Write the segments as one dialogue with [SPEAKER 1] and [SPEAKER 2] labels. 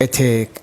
[SPEAKER 1] ਇੱਥੇ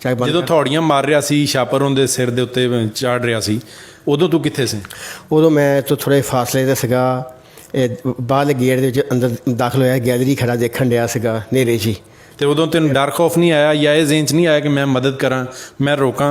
[SPEAKER 2] ਜਦੋਂ ਥੋੜੀਆਂ ਮਾਰ ਰਿਹਾ ਸੀ, ਛਾਪਰ ਉਹਦੇ ਸਿਰ ਦੇ ਉੱਤੇ ਚਾੜ ਰਿਹਾ ਸੀ, ਉਦੋਂ ਤੂੰ ਕਿੱਥੇ ਸੀ?
[SPEAKER 1] ਉਦੋਂ ਮੈਂ ਤੋਂ ਥੋੜ੍ਹੇ ਫਾਸਲੇ 'ਤੇ ਸੀਗਾ, ਬਾਹਰਲੇ ਗੇਟ ਦੇ ਵਿੱਚ ਅੰਦਰ ਦਾਖਲ ਹੋਇਆ, ਗੈਲਰੀ ਖੜਾ ਦੇਖਣ ਡਿਆ ਸੀਗਾ ਹਨੇਰੇ 'ਚ।
[SPEAKER 2] ਤੇ ਉਦੋਂ ਤੈਨੂੰ ਡਰ ਖੌਫ ਨਹੀਂ ਆਇਆ ਜਾਂ ਇਹ ਜ਼ਿਹਨ 'ਚ ਨਹੀਂ ਆਇਆ ਕਿ ਮੈਂ ਮਦਦ ਕਰਾਂ, ਮੈਂ ਰੋਕਾਂ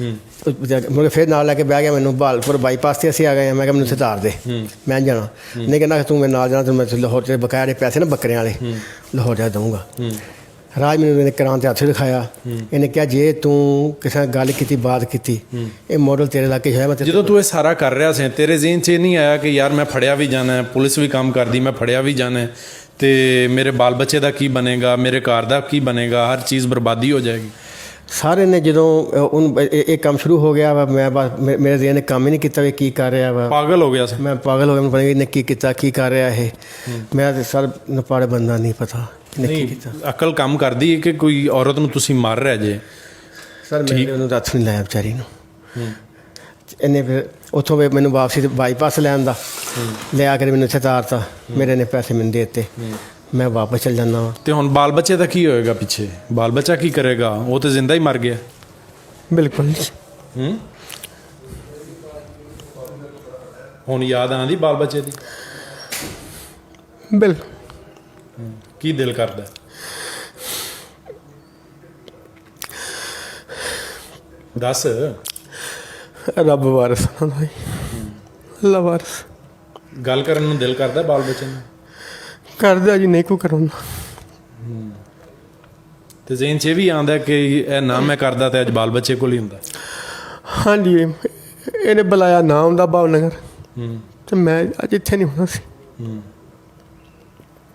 [SPEAKER 1] ਮੁੜ ਕੇ ਫਿਰ ਨਾਲ ਲੈ ਕੇ ਬਹਿ ਗਿਆ ਮੈਨੂੰ ਬਹਾਲਪੁਰ ਬਾਈਪਾਸ 'ਤੇ ਅਸੀਂ ਆ ਗਏ ਹਾਂ। ਮੈਂ ਕਿਹਾ ਮੈਨੂੰ ਇੱਥੇ ਉਤਾਰ ਦੇ, ਮੈਂ ਨਹੀਂ ਜਾਣਾ। ਨਹੀਂ ਕਹਿੰਦਾ ਤੂੰ ਮੇਰੇ ਨਾਲ ਜਾਣਾ, ਤੈਨੂੰ ਮੈਂ ਲਾਹੌਰ 'ਚ ਬਕਾਇਆ ਜਿਹੜੇ ਪੈਸੇ ਨਾ ਬੱਕਰਿਆਂ ਵਾਲੇ ਲਾਹੌਰ ਜਾ ਦਊਂਗਾ। ਰਾਜ ਮੈਨੂੰ ਇਹਨੇ ਕਿਰਾਂ 'ਤੇ ਹੱਥ ਦਿਖਾਇਆ। ਇਹਨੇ ਕਿਹਾ ਜੇ ਤੂੰ ਕਿਸੇ ਨਾਲ ਗੱਲ ਕੀਤੀ, ਬਾਤ ਕੀਤੀ, ਇਹ ਮਾਡਲ ਤੇਰੇ ਇਲਾਕੇ 'ਚ ਹੈ। ਮੈਂ
[SPEAKER 2] ਜਦੋਂ ਤੂੰ ਇਹ ਸਾਰਾ ਕਰ ਰਿਹਾ ਸੀ ਤੇਰੇ ਜ਼ਿਹਨ 'ਚ ਇਹ ਨਹੀਂ ਆਇਆ ਕਿ ਯਾਰ ਮੈਂ ਫੜਿਆ ਵੀ ਜਾਣਾ ਹੈ, ਪੁਲਿਸ ਵੀ ਕੰਮ ਕਰਦੀ, ਮੈਂ ਫੜਿਆ ਵੀ ਜਾਣਾ ਹੈ, ਤੇ ਮੇਰੇ ਬਾਲ ਬੱਚੇ ਦਾ ਕੀ ਬਣੇਗਾ, ਮੇਰੇ ਘਰ ਦਾ ਕੀ ਬਣੇਗਾ, ਹਰ ਚੀਜ਼ ਬਰਬਾਦੀ ਹੋ ਜਾਏਗੀ?
[SPEAKER 1] ਸਾਰੇ ਨੇ ਜਦੋਂ ਉਹਨੂੰ ਇਹ ਕੰਮ ਸ਼ੁਰੂ ਹੋ ਗਿਆ ਵਾ, ਮੈਂ ਬਸ ਮੇਰੇ ਜ਼ਿਹਨ ਨੇ ਕੰਮ ਹੀ ਨਹੀਂ ਕੀਤਾ ਵੀ ਕੀ ਕਰ ਰਿਹਾ ਵਾ।
[SPEAKER 2] ਪਾਗਲ ਹੋ ਗਿਆ ਸੀ?
[SPEAKER 1] ਮੈਂ ਪਾਗਲ ਹੋ ਗਿਆ, ਮੈਨੂੰ ਪਤਾ ਨਹੀਂ ਇਹਨੇ ਕੀ ਕੀਤਾ, ਕੀ ਕਰ ਰਿਹਾ ਇਹ। ਮੈਂ ਤਾਂ ਸਰ ਨਪਾੜੇ ਬੰਦਾ ਨਹੀਂ ਪਤਾ ਇਹਨੇ ਕੀ ਕੀਤਾ।
[SPEAKER 2] ਅਕਲ ਕੰਮ ਕਰਦੀ ਹੈ ਕਿ ਕੋਈ ਔਰਤ ਨੂੰ ਤੁਸੀਂ ਮਾਰ ਰਿਹਾ ਜੇ?
[SPEAKER 1] ਸਰ ਮੈਂ ਉਹਨੂੰ ਰੱਥ ਨਹੀਂ ਲਾਇਆ ਵਿਚਾਰੀ ਨੂੰ। ਇਹਨੇ ਫਿਰ ਉੱਥੋਂ ਵੀ ਮੈਨੂੰ ਵਾਪਸੀ ਤੇ ਬਾਈਪਾਸ ਲੈਣ ਦਾ ਲਿਆ ਕੇ ਮੈਨੂੰ ਇੱਥੇ ਤਾਰਤਾ। ਮੇਰੇ ਨੇ ਪੈਸੇ ਮੈਨੂੰ ਦੇ ਦਿੱਤੇ, ਮੈਂ ਵਾਪਸ ਚਲ ਜਾਂਦਾ ਵਾ।
[SPEAKER 2] ਤੇ ਹੁਣ ਬਾਲ ਬੱਚੇ ਦਾ ਕੀ ਹੋਏਗਾ ਪਿੱਛੇ? ਬਾਲ ਬੱਚਾ ਕੀ ਕਰੇਗਾ? ਉਹ ਤਾਂ ਜ਼ਿੰਦਾ ਹੀ ਮਰ ਗਿਆ।
[SPEAKER 1] ਬਿਲਕੁਲ
[SPEAKER 2] ਹੁਣ ਯਾਦ ਆਉਂਦੀ ਬਾਲ ਬੱਚੇ ਦੀ?
[SPEAKER 1] ਬਿਲਕੁਲ।
[SPEAKER 2] ਕੀ ਦਿਲ ਕਰਦਾ? ਦੱਸ।
[SPEAKER 1] ਰੱਬ ਵਾਰਸ ਅੱਲਾ ਵਾਰਸ।
[SPEAKER 2] ਗੱਲ ਕਰਨ ਨੂੰ ਦਿਲ ਕਰਦਾ ਬਾਲ ਬੱਚੇ ਨੂੰ?
[SPEAKER 1] ਕਰਦਾ ਜੀ, ਨਹੀਂ ਕੋਈ ਕਰਾਉਂਦਾ।
[SPEAKER 2] ਤੇ ਜ਼ਿਹਨ 'ਚ ਇਹ ਵੀ ਆਉਂਦਾ ਕਿ ਇਹ ਨਾ ਮੈਂ ਕਰਦਾ ਤੇ ਅੱਜ ਬਾਲ ਬੱਚੇ ਕੋਲ ਹੀ ਹੁੰਦਾ?
[SPEAKER 1] ਹਾਂਜੀ, ਇਹਨੇ ਬੁਲਾਇਆ ਨਾ ਹੁੰਦਾ ਭਾਵਨਗਰ, ਤੇ ਮੈਂ ਅੱਜ ਇੱਥੇ ਨਹੀਂ ਹੋਣਾ ਸੀ।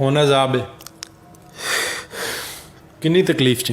[SPEAKER 2] ਹੁਣ ਅਜ਼ਾਬ ਹੈ। ਕਿੰਨੀ ਤਕਲੀਫ 'ਚ?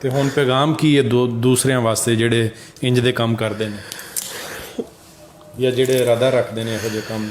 [SPEAKER 2] ਤੇ ਹੁਣ ਪੈਗਾਮ ਕੀ ਹੈ ਦੂਸਰਿਆਂ ਵਾਸਤੇ ਜਿਹੜੇ ਇੰਜ ਦੇ ਕੰਮ ਕਰਦੇ ਨੇ ਜਾਂ ਜਿਹੜੇ ਇਰਾਦਾ ਰੱਖਦੇ ਨੇ ਇਹੋ ਜਿਹੇ ਕੰਮ?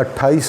[SPEAKER 3] 28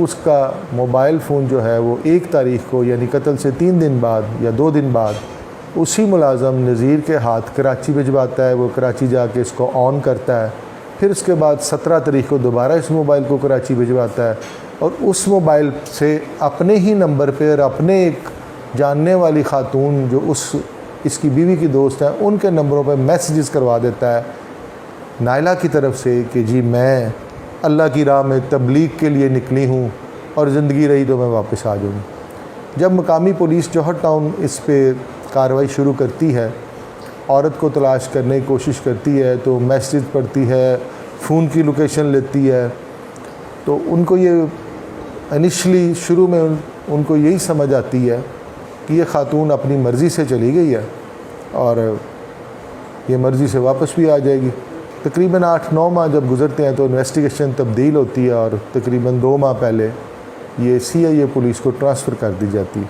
[SPEAKER 3] اس کا موبائل فون جو ہے وہ 1 تاریخ کو یعنی قتل سے 3 دن بعد یا 2 دن بعد اسی ملازم نذیر کے ہاتھ کراچی بھجواتا ہے. وہ کراچی جا کے اس کو آن کرتا ہے. پھر اس کے بعد 17 تاریخ کو دوبارہ اس موبائل کو کراچی بھجواتا ہے اور اس موبائل سے اپنے ہی نمبر پہ اور اپنے ایک جاننے والی خاتون جو اس کی بیوی کی دوست ہیں ان کے نمبروں پہ میسیجز کروا دیتا ہے نائلہ کی طرف سے کہ جی میں اللہ کی راہ میں تبلیغ کے لیے نکلی ہوں اور زندگی رہی تو میں واپس آ جاؤں. جب مقامی پولیس جوہر ٹاؤن اس پہ کارروائی شروع کرتی ہے، عورت کو تلاش کرنے کی کوشش کرتی ہے تو میسیج پڑھتی ہے، فون کی لوکیشن لیتی ہے، تو ان کو یہ انیشلی شروع میں ان کو یہی سمجھ آتی ہے کہ یہ خاتون اپنی مرضی سے چلی گئی ہے اور یہ مرضی سے واپس بھی آ جائے گی. تقریباً 8-9 ماہ جب گزرتے ہیں تو انویسٹیگیشن تبدیل ہوتی ہے اور تقریباً 2 ماہ پہلے یہ CIA پولیس کو ٹرانسفر کر دی جاتی.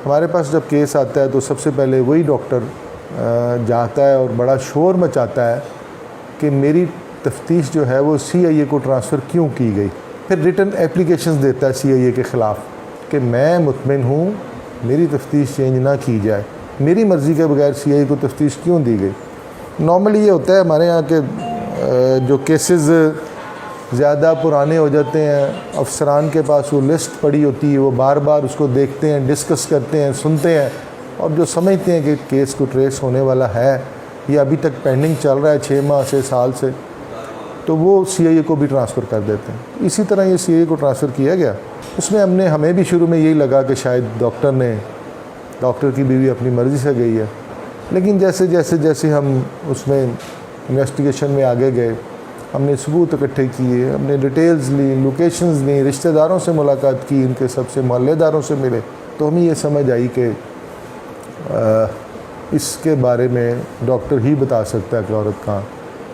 [SPEAKER 3] ہمارے پاس جب کیس آتا ہے تو سب سے پہلے وہی ڈاکٹر جاتا ہے اور بڑا شور مچاتا ہے کہ میری تفتیش جو ہے وہ CIA کو ٹرانسفر کیوں کی گئی. پھر ریٹن اپلیکیشنز دیتا ہے CIA کے خلاف کہ میں مطمئن ہوں میری تفتیش چینج نہ کی جائے، میری مرضی کے بغیر CIA کو تفتیش کیوں دی گئی. نارملی یہ ہوتا ہے ہمارے یہاں کے جو کیسز زیادہ پرانے ہو جاتے ہیں، افسران کے پاس وہ لسٹ پڑی ہوتی ہے، وہ بار بار اس کو دیکھتے ہیں، ڈسکس کرتے ہیں، سنتے ہیں اور جو سمجھتے ہیں کہ کیس کو ٹریس ہونے والا ہے یا ابھی تک پینڈنگ چل رہا ہے 6 ماہ سے سال سے، تو وہ CIA کو بھی ٹرانسفر کر دیتے ہیں. اسی طرح یہ CIA کو ٹرانسفر کیا گیا. اس میں ہمیں بھی شروع میں یہی لگا کہ شاید ڈاکٹر کی بیوی اپنی مرضی سے گئی ہے، لیکن جیسے ہم اس میں انویسٹیگیشن میں آگے گئے، ہم نے ثبوت اکٹھے کیے، ہم نے ڈیٹیلز لی، لوکیشنز لی، رشتہ داروں سے ملاقات کی، ان کے سب سے محلے داروں سے ملے، تو ہمیں یہ سمجھ آئی کہ اس کے بارے میں ڈاکٹر ہی بتا سکتا ہے کہ عورت کہاں.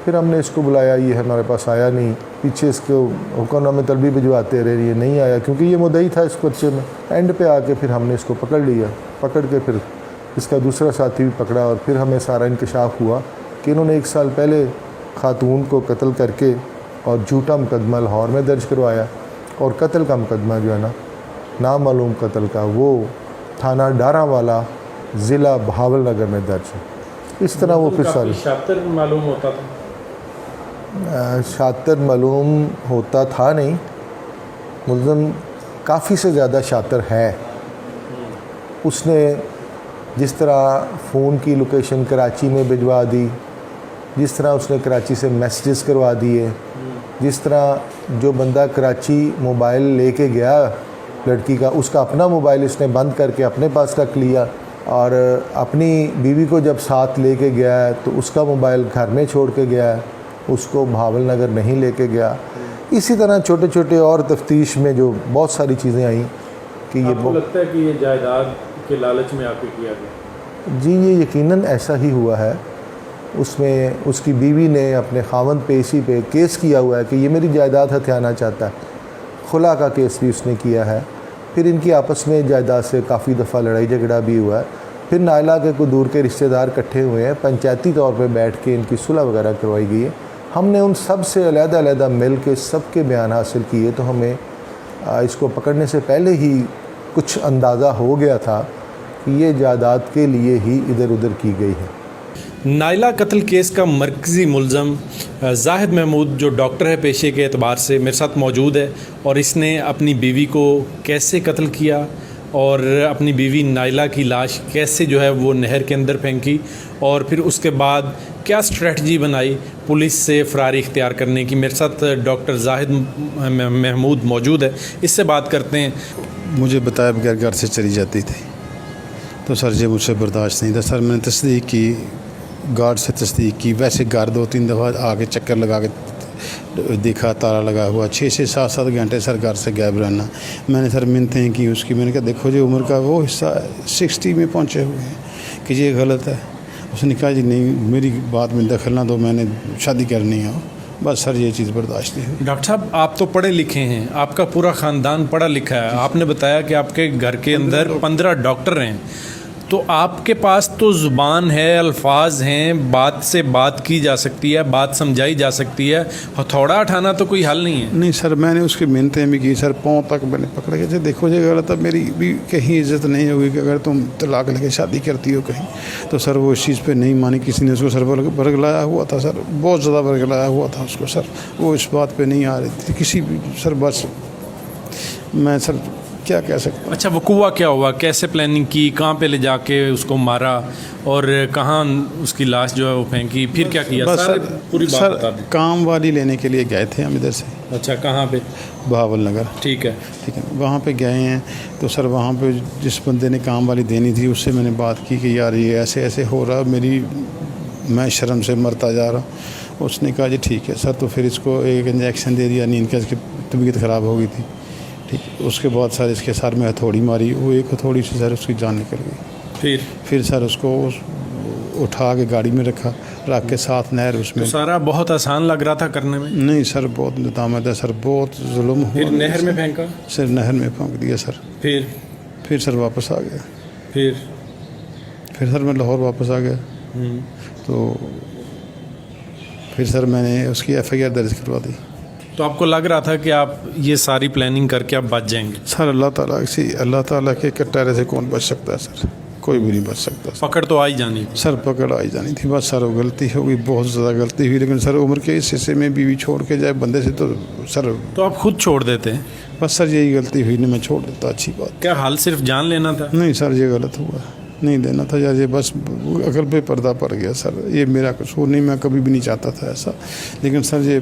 [SPEAKER 3] پھر ہم نے اس کو بلایا، یہ ہمارے پاس آیا نہیں، پیچھے اس کو حکم نامے طلبی بھجواتے رہے، یہ نہیں آیا کیونکہ یہ مدعی تھا اس پرچے میں. اینڈ پہ آ کے پھر ہم نے اس کو پکڑ لیا، پکڑ کے پھر اس کا دوسرا ساتھی بھی پکڑا اور پھر ہمیں سارا انکشاف ہوا کہ انہوں نے 1 سال پہلے خاتون کو قتل کر کے اور جھوٹا مقدمہ لاہور میں درج کروایا اور قتل کا مقدمہ جو ہے نا نامعلوم قتل کا وہ تھانہ ڈارا والا ضلع بہاول نگر میں درج ہے. اس طرح وہ پھر ساری
[SPEAKER 2] شاطر معلوم ہوتا تھا.
[SPEAKER 3] شاطر معلوم ہوتا تھا نہیں، ملزم کافی سے زیادہ شاطر ہے. اس نے جس طرح فون کی لوکیشن کراچی میں بھجوا دی، جس طرح اس نے کراچی سے میسیجز کروا دیے، جس طرح جو بندہ کراچی موبائل لے کے گیا لڑکی کا، اس کا اپنا موبائل اس نے بند کر کے اپنے پاس رکھ لیا اور اپنی بیوی کو جب ساتھ لے کے گیا ہے تو اس کا موبائل گھر میں چھوڑ کے گیا ہے، اس کو بہاول نگر نہیں لے کے گیا. اسی طرح چھوٹے چھوٹے اور تفتیش میں جو بہت ساری چیزیں آئیں کہ
[SPEAKER 2] آپ کو لگتا ہے کہ یہ جائیداد کے لالچ میں آ کے کیا گیا؟
[SPEAKER 3] جی یہ یقیناً ایسا ہی ہوا ہے. اس میں اس کی بیوی نے اپنے خاوند پہ اسی پہ کیس کیا ہوا ہے کہ یہ میری جائیداد ہتھیانا چاہتا ہے. خلا کا کیس بھی اس نے کیا ہے. پھر ان کی آپس میں جائیداد سے کافی دفعہ لڑائی جھگڑا بھی ہوا ہے. پھر نائلہ کے کوئی دور کے رشتہ دار اکٹھے ہوئے ہیں، پنچایتی طور پہ بیٹھ کے ان کی صلح وغیرہ کروائی گئی ہے. ہم نے ان سب سے علیحدہ مل کے سب کے بیان حاصل کیے تو ہمیں اس کو پکڑنے سے پہلے ہی کچھ اندازہ ہو گیا تھا کہ یہ جائیداد کے لیے ہی ادھر ادھر کی گئی ہے.
[SPEAKER 2] نائلہ قتل کیس کا مرکزی ملزم زاہد محمود جو ڈاکٹر ہے پیشے کے اعتبار سے میرے ساتھ موجود ہے، اور اس نے اپنی بیوی کو کیسے قتل کیا اور اپنی بیوی نائلہ کی لاش کیسے جو ہے وہ نہر کے اندر پھینکی اور پھر اس کے بعد کیا اسٹریٹجی بنائی پولیس سے فراری اختیار کرنے کی، میرے ساتھ ڈاکٹر زاہد محمود موجود ہے. اس سے بات کرتے ہیں.
[SPEAKER 4] مجھے بتایا بغیر گھر سے چلی جاتی تھی تو سر یہ مجھ سے برداشت نہیں تھا. سر میں نے تصدیق کی، گارڈ سے تصدیق کی، ویسے گارڈ 2-3 دفعہ آ کے چکر لگا کے دیکھا تالا لگا ہوا، 6 سے 7 گھنٹے سر گھر سے غائب رہنا. میں نے سر منتیں کی اس کی، میں نے کہا دیکھو جی عمر کا وہ حصہ 60 میں پہنچے ہوئے ہیں کہ یہ غلط ہے. اس نے کہا جی نہیں میری بات میں دخل نہ دو، میں نے شادی کرنی ہے. بس سر یہ چیز برداشت نہیں ہوئی.
[SPEAKER 2] ڈاکٹر صاحب آپ تو پڑھے لکھے ہیں، آپ کا پورا خاندان پڑھا لکھا ہے. آپ نے بتایا کہ آپ کے گھر کے اندر 15 ڈاکٹر ہیں، تو آپ کے پاس تو زبان ہے، الفاظ ہیں، بات سے بات کی جا سکتی ہے، بات سمجھائی جا سکتی ہے، ہتھوڑا اٹھانا تو کوئی حل نہیں ہے.
[SPEAKER 4] نہیں سر، میں نے اس کی منتیں بھی کی سر، پاؤں تک میں نے پکڑ کے دیکھو جی غلط ہے، میری بھی کہیں عزت نہیں ہوگی کہ اگر تم طلاق لے کے شادی کرتی ہو کہیں، تو سر وہ اس چیز پہ نہیں مانی. کسی نے اس کو سر برگلایا ہوا تھا سر، بہت زیادہ برگلایا ہوا تھا اس کو سر، وہ اس بات پہ نہیں آ رہی تھی کسی بھی سر. بس میں سر کیا کہہ سکتا ہوں.
[SPEAKER 2] اچھا وقوع کیا ہوا، کیسے پلاننگ کی، کہاں پہ لے جا کے اس کو مارا اور کہاں اس کی لاش جو ہے وہ پھینکی، پھر کیا کیا؟
[SPEAKER 4] بس
[SPEAKER 2] سارے پوری بات
[SPEAKER 4] سر
[SPEAKER 2] بتا دیں.
[SPEAKER 4] کام والی لینے کے لیے گئے تھے ہم ادھر سے.
[SPEAKER 2] اچھا کہاں پہ؟
[SPEAKER 4] بہاول نگر.
[SPEAKER 2] ٹھیک ہے.
[SPEAKER 4] ٹھیک ہے، وہاں پہ گئے ہیں تو سر وہاں پہ جس بندے نے کام والی دینی تھی اس سے میں نے بات کی کہ یار یہ ایسے ایسے ہو رہا، میں شرم سے مرتا جا رہا ہوں. اس نے کہا جی ٹھیک ہے سر. تو پھر اس کو ایک انجیکشن دے دیا نیند کا، اس کی طبیعت خراب ہو گئی تھی. ٹھیک ہے، اس کے بعد سر اس کے سر میں ہتھوڑی ماری، وہ ایک ہتھوڑی سے سر اس کی جان نکل گئی. پھر سر اس کو اٹھا کے گاڑی میں رکھ کے ساتھ نہر اس میں.
[SPEAKER 2] سارا بہت آسان لگ رہا تھا کرنے میں؟
[SPEAKER 4] نہیں سر بہت ندامت ہے سر، بہت ظلم ہوا.
[SPEAKER 2] پھر نہر میں پھینکا؟
[SPEAKER 4] سر نہر میں پھینک دیا سر. پھر سر واپس آ گیا. پھر سر میں لاہور واپس آ گیا. تو پھر سر میں نے اس کی ایف آئی آر درج کروا دی.
[SPEAKER 2] تو آپ کو لگ رہا تھا کہ آپ یہ ساری پلاننگ کر کے آپ بچ جائیں گے؟
[SPEAKER 4] سر اللہ تعالیٰ کے کٹہرے سے کون بچ سکتا ہے سر؟ کوئی بھی نہیں بچ سکتا.
[SPEAKER 2] پکڑ تو آئی جانی تھی.
[SPEAKER 4] سر پکڑ آئی جانی تھی. بس سر وہ غلطی ہو گئی، بہت زیادہ غلطی ہوئی. لیکن سر عمر کے اس حصے میں بیوی چھوڑ کے جائے بندے سے تو سر
[SPEAKER 2] تو آپ خود چھوڑ دیتے ہیں؟
[SPEAKER 4] بس سر یہی غلطی ہوئی، نہیں میں چھوڑ دیتا. اچھی بات.
[SPEAKER 2] کیا حال صرف جان لینا تھا؟
[SPEAKER 4] نہیں سر یہ غلط ہوا، نہیں دینا تھا یار. یہ بس عقل پہ پردہ پڑ گیا سر. یہ میرا قصور نہیں، میں کبھی بھی نہیں چاہتا تھا ایسا. لیکن سر یہ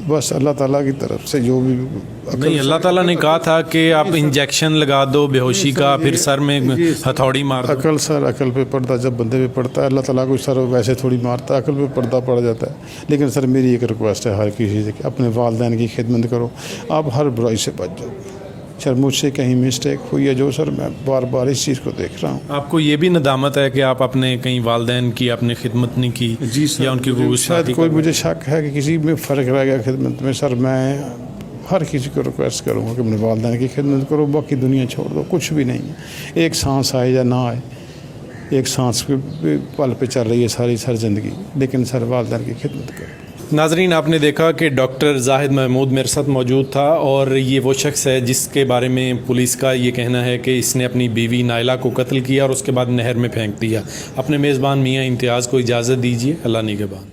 [SPEAKER 4] بس اللہ تعالیٰ کی طرف سے جو بھی
[SPEAKER 2] نہیں، اللہ تعالیٰ نے کہا تھا کہ آپ انجیکشن لگا دو بے ہوشی کا، پھر سر میں ہتھوڑی مار دو.
[SPEAKER 4] عقل سر، عقل پہ پردہ جب بندے پہ پڑتا ہے، اللہ تعالیٰ کو سر ویسے تھوڑی مارتا ہے، عقل پہ پردہ پڑ جاتا ہے. لیکن سر میری ایک ریکویسٹ ہے ہر کسی سے کہ اپنے والدین کی خدمت کرو، آپ ہر برائی سے بچ جاؤ. سر مجھ سے کہیں مسٹیک ہوئی ہے جو سر میں بار بار اس چیز کو دیکھ رہا ہوں.
[SPEAKER 2] آپ کو یہ بھی ندامت ہے کہ آپ اپنے کہیں والدین کی آپ نے خدمت نہیں کی؟
[SPEAKER 4] جی سر،
[SPEAKER 2] یا ان کی
[SPEAKER 4] شاید کوئی مجھے شک ہے کہ کسی میں فرق رہ گیا خدمت میں. سر میں ہر کسی کو ریکویسٹ کروں گا کہ اپنے والدین کی خدمت کرو، باقی دنیا چھوڑ دو، کچھ بھی نہیں ہے. ایک سانس آئے یا نہ آئے، ایک سانس پہ پل پہ چل رہی ہے ساری سر زندگی، لیکن سر والدین کی خدمت کرو.
[SPEAKER 2] ناظرین آپ نے دیکھا کہ ڈاکٹر زاہد محمود میرے ساتھ موجود تھا، اور یہ وہ شخص ہے جس کے بارے میں پولیس کا یہ کہنا ہے کہ اس نے اپنی بیوی نائلہ کو قتل کیا اور اس کے بعد نہر میں پھینک دیا. اپنے میزبان میاں امتیاز کو اجازت دیجیے. اللہ نگہبان.